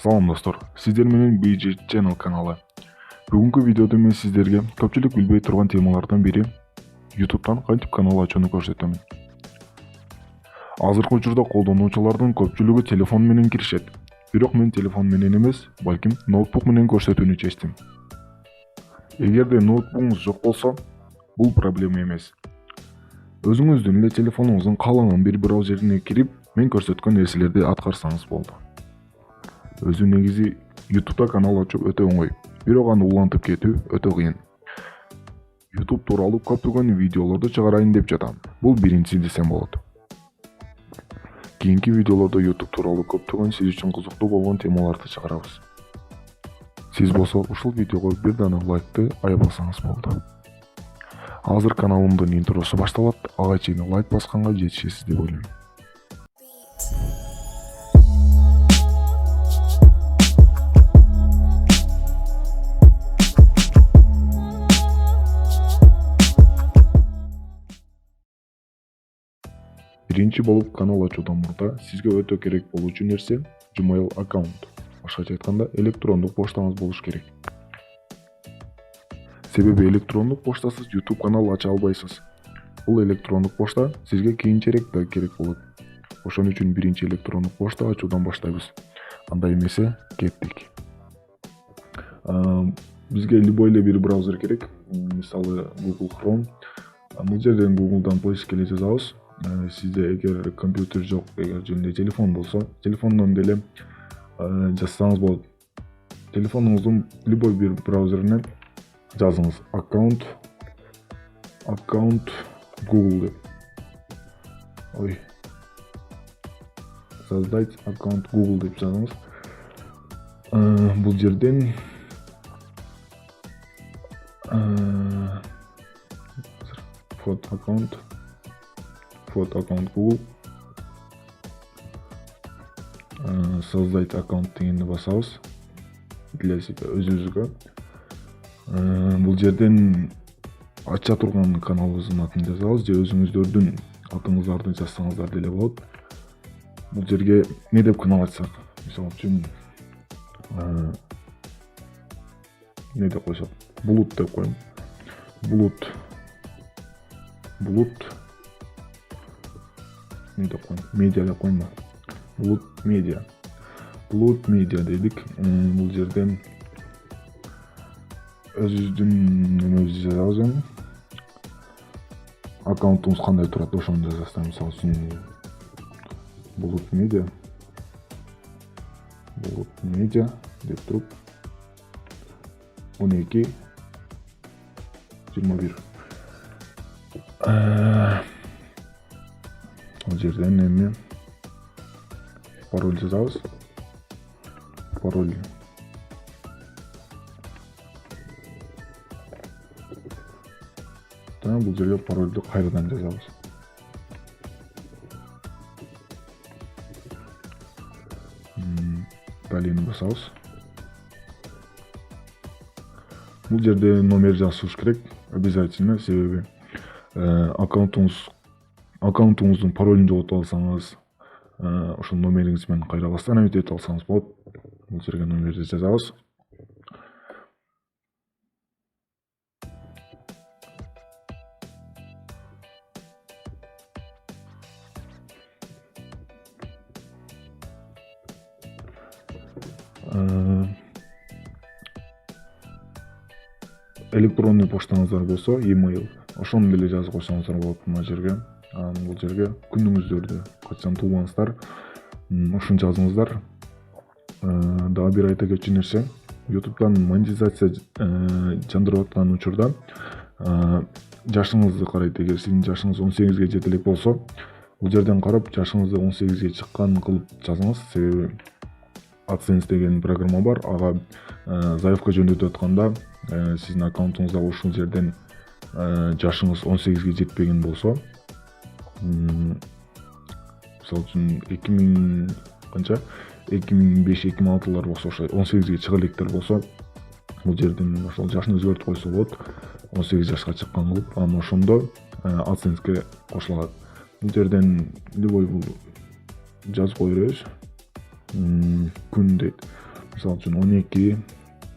Салам достор, сиздер менен BG Channel каналы. Бүгүнкү видеодо мен сиздерге көпчүлүк билбей турган темалардан бири YouTube'дан кантип канал ачууну көрсөтөмүн. Азыркы учурда колдонуучулардын көпчүлүгү телефон менен киришет. Бирок мен телефон менен эмес, балким ноутбук менен көрсөтүүнү чечтим. Эгерде ноутбугуңуз жок болсо, бул проблема эмес. Өзүңүздүн эле телефонуңуздун каалаган бир браузерине кирип, мен көрсөткөн нерселерди аткарсаңыз болду. Өзү негизи YouTube'да канал ачуу өтө оңой, бирок аны улантып кетүү өтө кыйын. YouTube тууралуу көптөгөн видеолорду чыгарайын деп жатам. Бул биринчиси десем болот. Кийинки видеолордо YouTube тууралуу көптөгөн сиз үчүн кызыктуу болгон темаларды чыгарабыз. Сиз болсо ушул видеого бир дана лайкты аябасаңыз болду. Азыр каналымдын интросу башталат, ага чейин лайк басканга жетишесиз деп ойлойм. Биринчи болуп канал ачуудан мурда сизге өтө керек болуучу нерсе Gmail аккаунт. Башкача айтканда электрондук поштаңыз болуш керек. Себеби электрондук поштасыз YouTube канал ача албайсыз. Бул электрондук пошта сизге кийинчерээк да керек болот. Ошон үчүн биринчи электрондук пошта ачуудан баштайбыз. Андай эмесе кеттик. Бизге любой эле бир браузер керек. Мисалы Google Chrome. Бул жерден Google'дан поиск эле жазабыз. Сизде эгер компьютер жок, эгер жөнүндө телефон болсо, телефондон деле жазсаңыз болот. Телефонуңуздун любой бир браузерине жазыңыз аккаунт Google деп. Создать аккаунт Google деп жазыңыз. Бул жерден фото аккаунт Google, создать аккаунт дегенди басабыз для себя өзүбүзгө. Бул жерден ача турган каналыбыздын атын жазабыз же өзүңүздөрдүн атыңыздарды жазсаңыздар деле болот. Бул жерге эмне деп канал ачсак, мисалы үчүн эмне деп койсок, булут деп коем. Булут медиа деп коем ба? Булут медиа дедик. Бул жерден өзүбүздүн немебизди жазабыз. Аккаунтубуз кандай турат, ошону жазасыздар. Мисалы үчүн булут медиа деп туруп 12-21. Бул жерден эми пароль жазабыз. Бул жерге парольду кайрадан жазабыз. Далее басабыз. Бул жерде номер жазышыбыз керек, обязательно, себеби аккаунтуңуздун паролун жоготуп алсаңыз, ошол номериңиз менен кайра восстановить этип алсаңыз болот. Бул жерге номерди жазабыз. Электронный поштаңыздар болсо, email, ошону деле жазып койсоңуздар болот мына жерге. Бул жерге күнүңүздөрдү, качан туулгансыздар, ошону жазыңыздар. Дагы бир айта кетчү нерсе, YouTube'дан монетизация жандырып аткан учурда жашыңызды карайт. Эгер сиздин жашыңыз 18ге жете элек болсо, бул жерден карап жашыңызды 18ге чыккан кылып жазыңыз. Себеби AdSense деген программа бар. Ага заявка жөндөтүп атканда сиздин аккаунтуңузда ушул жерден жашыңыз 18ге жетпеген болсо, мисалы үчүн 2005-2006 болсо, ошо 18ге чыга электер болсо, бул жерден ошол жашын өзгөртүп койсо болот. 18 жашка чыккан кылып, анан ошондо AdSense'ге кошулат. Бул жерден любой жазып кое беребиз. Күн дейт. мисалы үчүн 12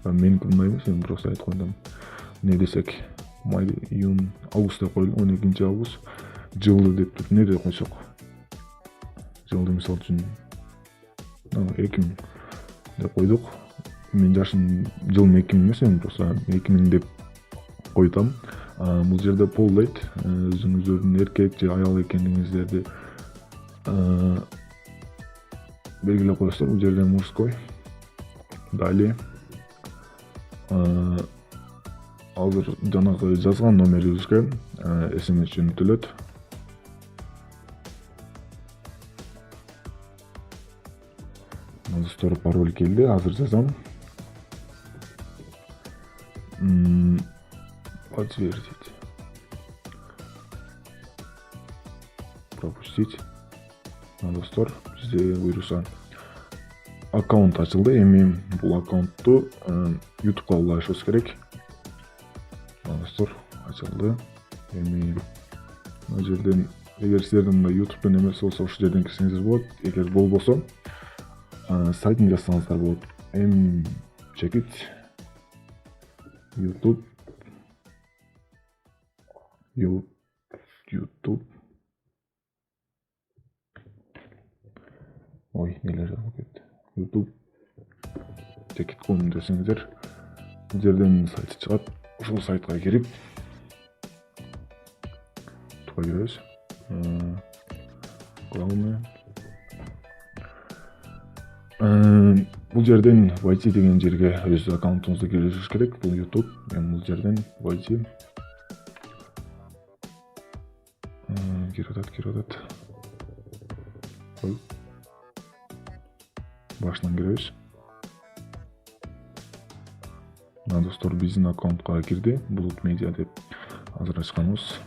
меники мындай эмес, эми просто айтып койдум. Не десек, май, июнь, август деп коелу, 12-август жылды деп туруп эмне деп койсок. Жылды мисалы үчүн 2000 деп койдук. Мен жашым жылым 2000 эмес, эми просто 2000 деп койтам. Бул жерде полдойт, өзүңүздөрдүн эркек же аял экендигиңиздерди белгилеп коесуздар. Бул жерде мужской. Далее азыр жанагы жазган номерибизге SMS жөнөтүлөт. Достор, пароль келди, азыр жазам. Подтвердить. Пропустить. Достор, бизде буюрса аккаунт ачылды. Эми бул аккаунтту YouTube'га улашыбыз керек. Достор, ачылды. Эми мына жерден, эгер сиздердин мындай YouTube'дан эмес болсо, ушул жерден кирсеңиз болот. Эгер болбосо, сайтын жазсаңыздар болот. Check it. YouTube. Ой, нелер жазылып кетти. YouTube. Check it ком десеңиздер, бул жерден сайт чыгат. Ушул сайтка кирип туга киребиз. Главное бул жерден войти деген жерге өз аккаунтуңузду киргизиш керек. Бул YouTube. Мен бул жерден войти кирет. Башынан киребиз. Мына достор, биздин аккаунтка кирди. Булут медиа деп азыр ачканбыз.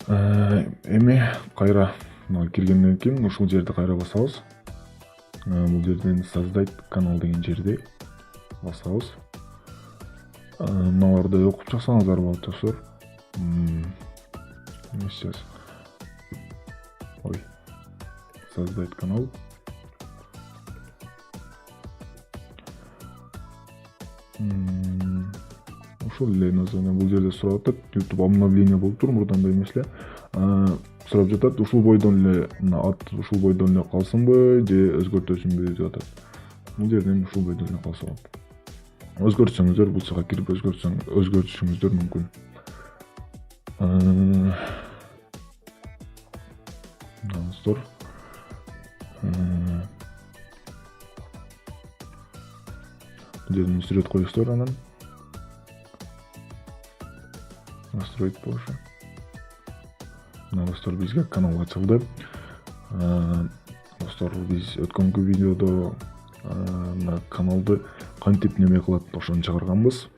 Эми кайра киргенден кийин ушул жерди кайра басабыз. Бул жерден создать канал деген жерди басабыз. Мыналарды окуп чыксаңыздар болот достор. Сейчас. Ой. Создать канал. Ушул эле название бул жерде сурап атат. YouTube обновление болуп тур, мурдандай эмес эле. Сурап жатат, ушул бойдон эле ат ушул бойдон эле калсынбы же өзгөртөсүнбү деп атат. Бул жерден ушул бойдон эле калса болот. Өзгөртсөңүздөр, бул сага кирип өзгөртүшүңүздөр мүмкүн. Достор, бул жерден сүрөт коесуздар, анан настроить позже. Достор, бизге канал ачылды. Достор, биз өткөнкү видеодо каналды кантип неме кылат ошону чыгарганбыз.